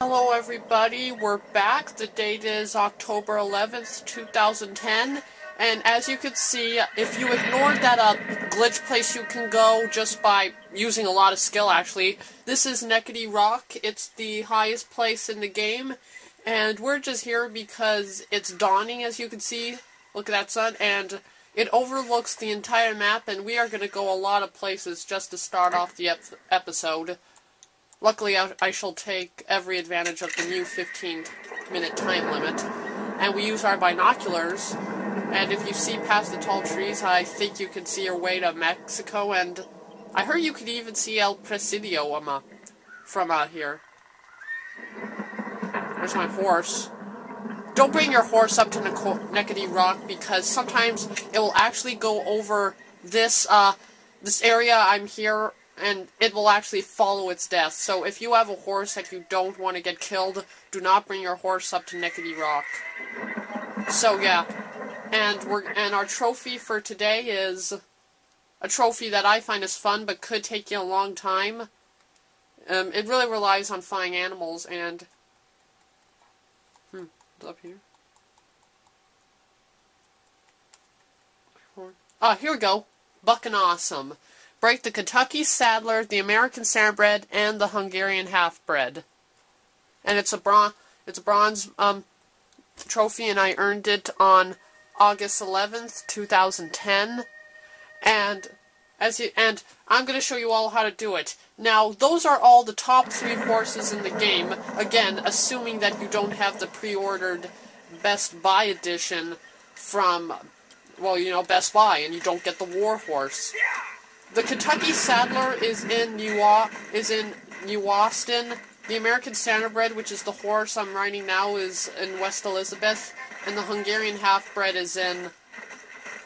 Hello everybody, we're back. The date is October 11th, 2010, and as you can see, if you ignored that glitch place you can go just by using a lot of skill actually, this is Neckety Rock. It's the highest place in the game, and we're just here because it's dawning, as you can see. Look at that sun, and it overlooks the entire map, and we are going to go a lot of places just to start off the episode. Luckily, I shall take every advantage of the new 15-minute time limit. And we use our binoculars. And if you see past the tall trees, I think you can see your way to Mexico. And I heard you could even see El Presidio from out here. There's my horse. Don't bring your horse up to Neckety Rock, because sometimes it will actually go over this area I'm here, and it will actually follow its death. So if you have a horse that you don't want to get killed, do not bring your horse up to Neckety Rock. So yeah, and our trophy for today is a trophy that I find is fun, but could take you a long time. It really relies on finding animals, and it's up here. Here we go. Buckin' Awesome. Break the Kentucky Saddler, the American Standardbred, and the Hungarian Half-Bred. And it's a bronze trophy, and I earned it on August 11th, 2010. And I'm going to show you all how to do it. Now, those are all the top 3 horses in the game. Again, assuming that you don't have the pre-ordered Best Buy edition from, well, you know, Best Buy, and you don't get the War Horse. The Kentucky Saddler is in New Austin. The American Standardbred, which is the horse I'm riding now, is in West Elizabeth, and the Hungarian Half-Bred is in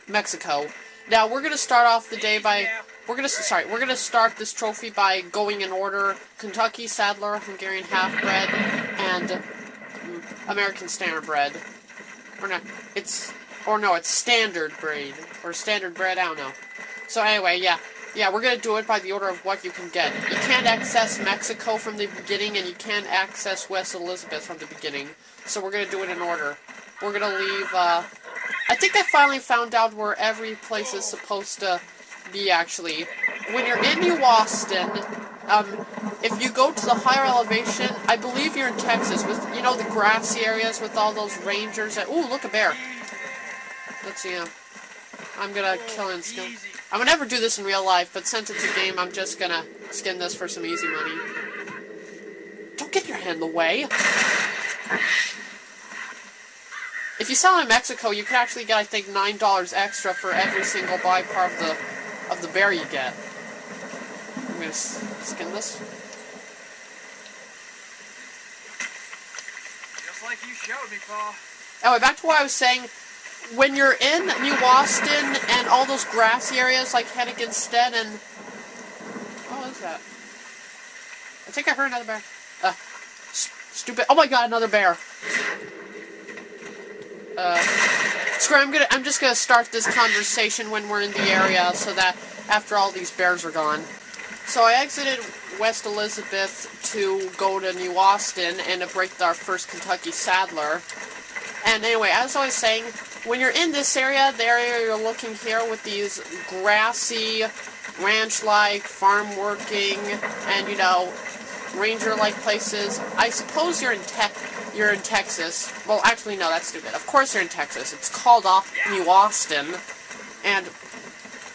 Mexico. Now we're gonna start off the day by we're gonna start this trophy by going in order: Kentucky Saddler, Hungarian Half-Bred, and American Standardbred. It's Standardbred or Standardbred. I don't know. So anyway, yeah, we're going to do it by the order of what you can get. You can't access Mexico from the beginning, and you can't access West Elizabeth from the beginning. So we're going to do it in order. We're going to leave, I think I finally found out where every place is supposed to be, actually. When you're in New Austin, if you go to the higher elevation, I believe you're in Texas, with, you know, the grassy areas with all those rangers. Ooh, look, a bear. Let's see, I'm gonna kill and skin. I would never do this in real life, but since it's a game, I'm just gonna skin this for some easy money. Don't get your hand in the way! If you sell in Mexico, you can actually get, I think, $9 extra for every single buy part of the bear you get. I'm gonna skin this. Just like you showed me, Paul. Anyway, back to what I was saying. When you're in New Austin and all those grassy areas like Henniganstead and... what was that? I think I heard another bear. Stupid. Oh my god, another bear. Screw it, I'm just gonna start this conversation when we're in the area so that after all these bears are gone. So I exited West Elizabeth to go to New Austin and to break our first Kentucky Saddler. And anyway, as I was saying, when you're in this area, the area you're looking here with these grassy, ranch-like, farm-working, and, you know, ranger-like places, I suppose you're in Texas. Well, actually, no, that's stupid. Of course you're in Texas. It's called New Austin. And,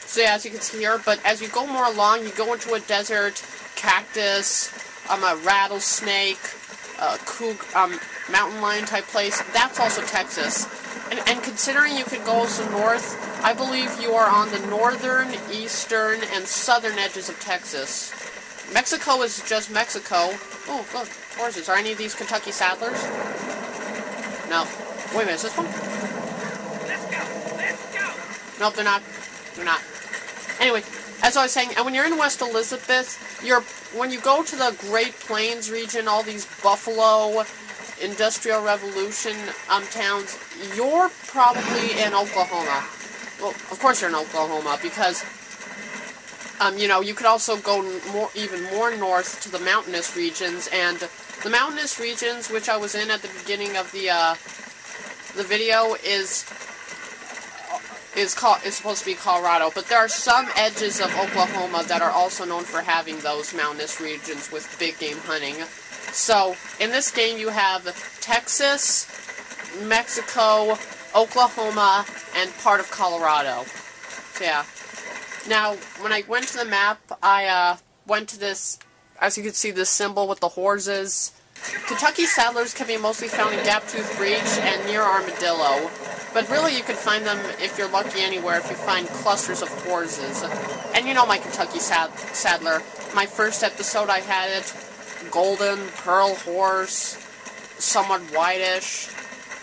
so yeah, as you can see here, but as you go more along, you go into a desert, cactus, a rattlesnake, mountain lion type place. That's also Texas. And considering you could go so north, I believe you are on the northern, eastern, and southern edges of Texas. Mexico is just Mexico. Oh, look, horses. Are any of these Kentucky Saddlers? No. Wait a minute, is this one? Let's go! Nope, they're not. They're not. Anyway, as I was saying, and when you're in West Elizabeth, when you go to the Great Plains region, all these Buffalo, Industrial Revolution towns, you're probably in Oklahoma. Well, of course you're in Oklahoma, because you know, you could also go even more north to the mountainous regions, and The mountainous regions, which I was in at the beginning of the video, is supposed to be Colorado, but there are some edges of Oklahoma that are also known for having those mountainous regions with big game hunting. So, in this game you have Texas, Mexico, Oklahoma, and part of Colorado. So, yeah. Now, when I went to the map, I went to this, as you can see, this symbol with the horses. Kentucky saddlers can be mostly found in Gaptooth Breach and near Armadillo. But really, you can find them, if you're lucky anywhere, if you find clusters of horses. And you know my Kentucky saddler. My first episode, I had it. Golden, pearl horse, somewhat whitish.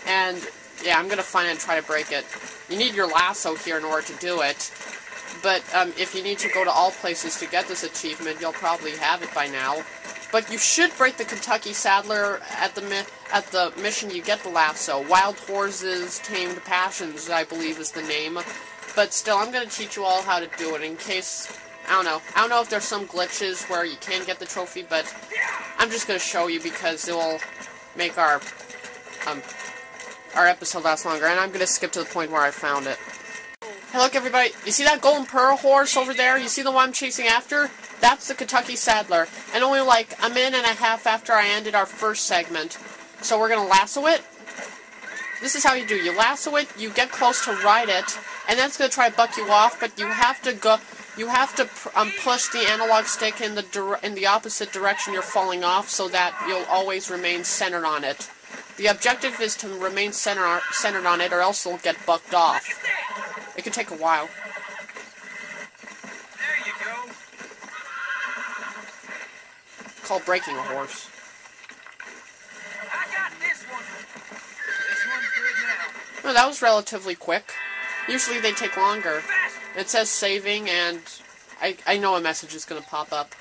And, yeah, I'm going to find it and try to break it. You need your lasso here in order to do it. But if you need to go to all places to get this achievement, you'll probably have it by now. But you should break the Kentucky Saddler at the mission you get the lasso. Wild Horses, Tamed Passions, I believe is the name. But still, I'm going to teach you all how to do it in case, I don't know. I don't know if there's some glitches where you can get the trophy, but I'm just going to show you because it will make our episode last longer. And I'm going to skip to the point where I found it. Hey, look, everybody. You see that golden pearl horse over there? You see the one I'm chasing after? That's the Kentucky Saddler. And only like a minute and a half after I ended our first segment. So we're going to lasso it. This is how you do. You lasso it, you get close to ride it, and then it's going to try to buck you off, but you have to go... You have to push the analog stick in the opposite direction you're falling off so that you'll always remain centered on it. The objective is to remain centered on it or else it'll get bucked off. It can take a while. There you go. Called breaking a horse. I got this one. This one's good now. No, that was relatively quick. Usually they take longer. Fast. It says saving, and I know a message is going to pop up.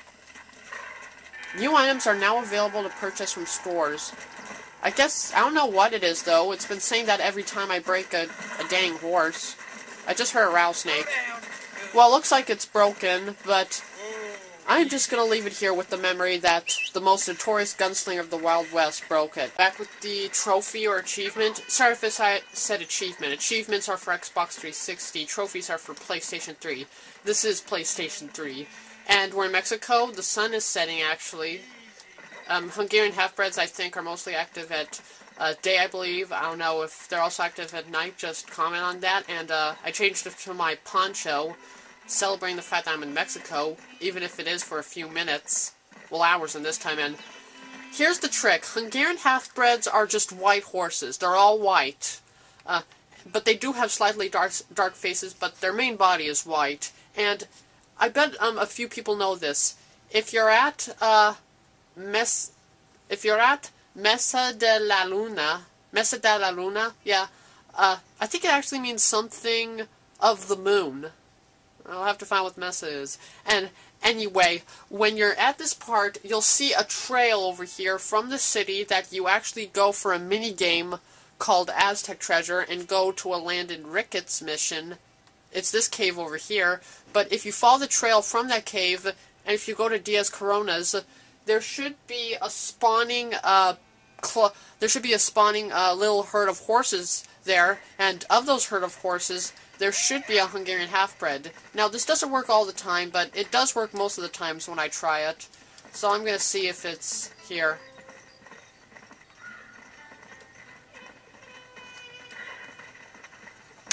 New items are now available to purchase from stores. I guess, I don't know what it is, though. It's been saying that every time I break a dang horse. I just heard a rattlesnake. Well, it looks like it's broken, but I'm just going to leave it here with the memory that the most notorious gunslinger of the Wild West broke it. Back with the trophy or achievement. Sorry if I said achievement. Achievements are for Xbox 360. Trophies are for PlayStation 3. This is PlayStation 3. And we're in Mexico. The sun is setting, actually. Hungarian half-breeds, I think, are mostly active at day, I believe. I don't know if they're also active at night. Just comment on that. And I changed it to my poncho, celebrating the fact that I'm in Mexico, even if it is for a few minutes. Well, hours in this time. And here's the trick. Hungarian half-breeds are just white horses. They're all white. But they do have slightly dark faces, but their main body is white. And I bet a few people know this. If you're at Mesa de la Luna, yeah, I think it actually means something of the moon. I'll have to find what Mesa is. And anyway, when you're at this part, you'll see a trail over here from the city that you actually go for a mini-game called Aztec Treasure and go to a Land in Ricketts mission. It's this cave over here. But if you follow the trail from that cave, and if you go to Diaz Coronas, there should be a spawning little herd of horses there, and of those herd of horses, there should be a Hungarian half-bred. Now, this doesn't work all the time, but it does work most of the times when I try it. So I'm going to see if it's here.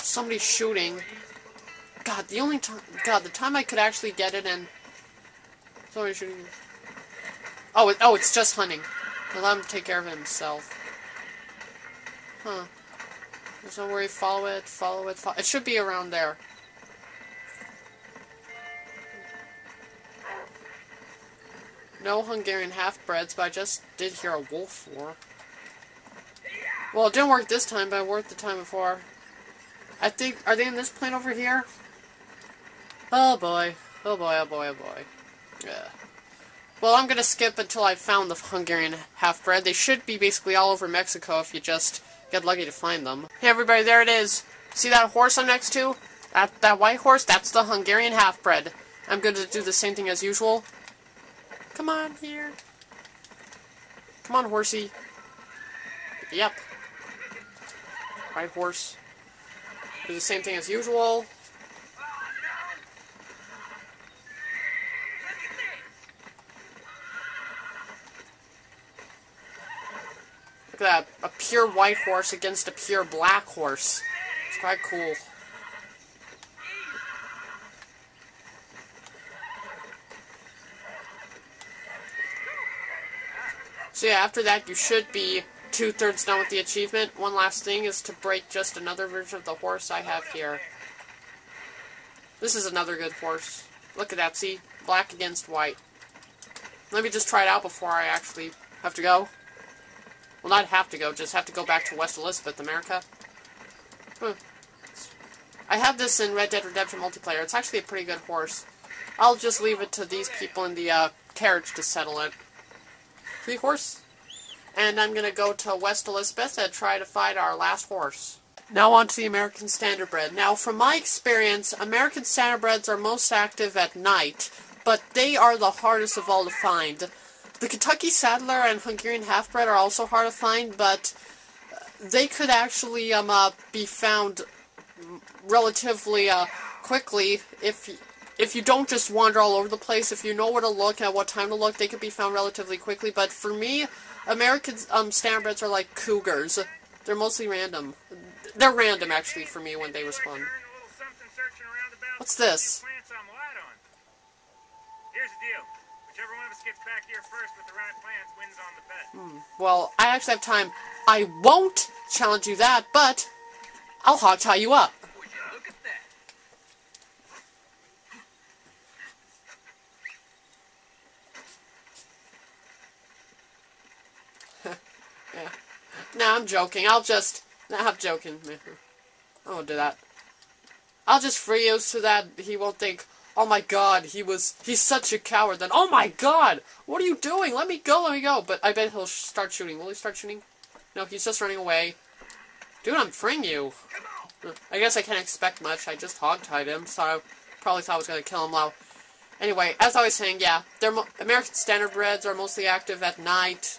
Somebody's shooting. God, the time I could actually get it and... Somebody's shooting. Oh, it's just hunting. I'll let him take care of it himself. Huh. There's no worry. Follow it. It should be around there. No Hungarian half-breds, but I just did hear a wolf roar. Well, it didn't work this time, but it worked the time before. I think... Are they in this plane over here? Oh boy. Oh boy, oh boy, oh boy. Yeah. Well, I'm going to skip until I found the Hungarian half-bred. They should be basically all over Mexico if you just get lucky to find them. Hey everybody, there it is. See that horse I'm next to? That white horse? That's the Hungarian half-bred. I'm going to do the same thing as usual. Come on, here. Come on, horsey. Yep. Right, horse. Do the same thing as usual. Look at that. A pure white horse against a pure black horse. It's quite cool. So yeah, after that you should be 2/3 done with the achievement. One last thing is to break just another version of the horse I have here. This is another good horse. Look at that, see? Black against white. Let me just try it out before I actually have to go. Well, not have to go, just have to go back to West Elizabeth, America. I have this in Red Dead Redemption multiplayer. It's actually a pretty good horse. I'll just leave it to these people in the carriage to settle it. Free horse. And I'm going to go to West Elizabeth and try to find our last horse. Now on to the American Standardbred. Now, from my experience, American Standardbreds are most active at night, but they are the hardest of all to find. The Kentucky Saddler and Hungarian Halfbred are also hard to find, but they could actually be found relatively quickly if you don't just wander all over the place. If you know where to look and at what time to look, they could be found relatively quickly. But for me, American Standardbreds are like cougars. They're mostly random. They're random, actually, for me when they respond. What's this? Here's the deal. Whichever one of us gets back here first with the right plans wins on the bet. Well, I actually have time. I won't challenge you that, but I'll hog tie you up. Would you look at that? Yeah. No, I'm joking. I'm joking. I won't do that. I'll just free you so that he won't think, oh my god, he's such a coward. Then, oh my god, what are you doing? Let me go. But I bet he'll start shooting. Will he start shooting? No, he's just running away. Dude, I'm freeing you. I guess I can't expect much. I just hogtied him, so I probably thought I was going to kill him low. Anyway, as I was saying, yeah, American Standardbreds are mostly active at night.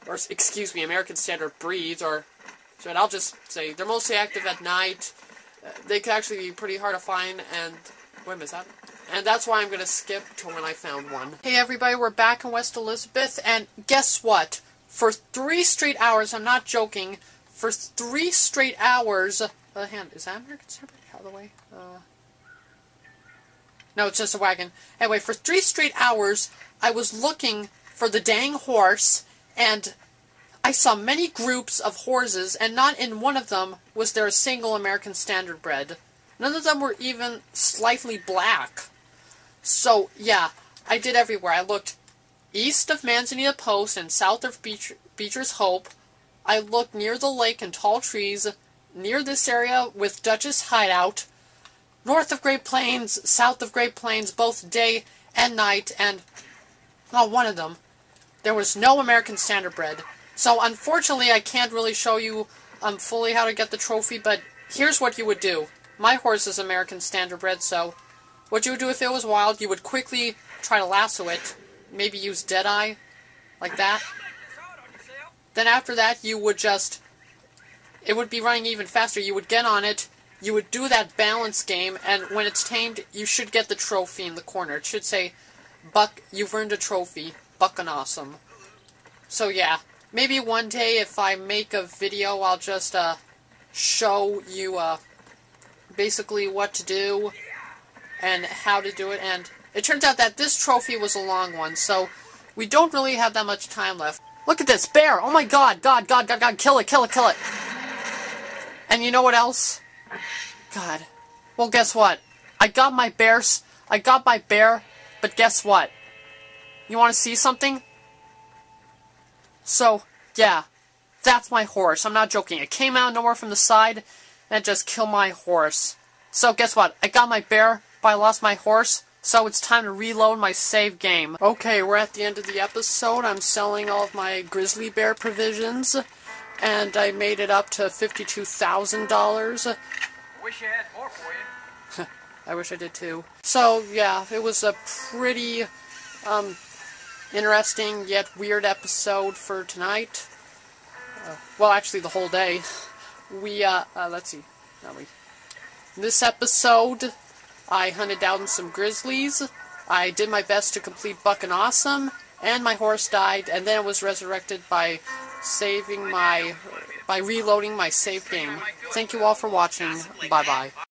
Or, excuse me, American Standard breeds, or... So I'll just say, they're mostly active at night. They can actually be pretty hard to find, and... Wait a minute, is that... And that's why I'm going to skip to when I found one. Hey everybody, we're back in West Elizabeth, and guess what? For 3 straight hours, I'm not joking, for 3 straight hours... is that American Standard? Out of the way? No, it's just a wagon. Anyway, for 3 straight hours, I was looking for the dang horse, and I saw many groups of horses, and not in one of them was there a single American Standardbred. None of them were even slightly black. So, yeah, I did everywhere. I looked east of Manzanita Post and south of Beecher's Hope. I looked near the lake and tall trees, near this area with Dutch's Hideout, north of Great Plains, south of Great Plains, both day and night, and not one of them. There was no American Standardbred. So, unfortunately, I can't really show you fully how to get the trophy, but here's what you would do. My horse is American Standardbred, so what you would do if it was wild, you would quickly try to lasso it, maybe use Deadeye, like that. Then after that, you would just, it would be running even faster. You would get on it, you would do that balance game, and when it's tamed, you should get the trophy in the corner. It should say, Buck, you've earned a trophy, Buckin' Awesome. So yeah, maybe one day if I make a video, I'll just show you basically what to do and how to do it. And it turns out that this trophy was a long one, so we don't really have that much time left. Look at this bear! Oh my god! God! Kill it! And you know what else? God. Well, guess what? I got my bear, but guess what? You want to see something? So, yeah, that's my horse. I'm not joking. It came out nowhere from the side, and it just killed my horse. So, guess what? I got my bear, but I lost my horse, so it's time to reload my save game. Okay, we're at the end of the episode. I'm selling all of my grizzly bear provisions, and I made it up to $52,000. Wish you had more for you. I wish I did too. So, yeah, it was a pretty, interesting yet weird episode for tonight. Well, actually, the whole day. Let's see. In this episode, I hunted down some grizzlies. I did my best to complete Buck and Awesome, and my horse died, and then it was resurrected by reloading my save game. Thank you all for watching. Bye-bye.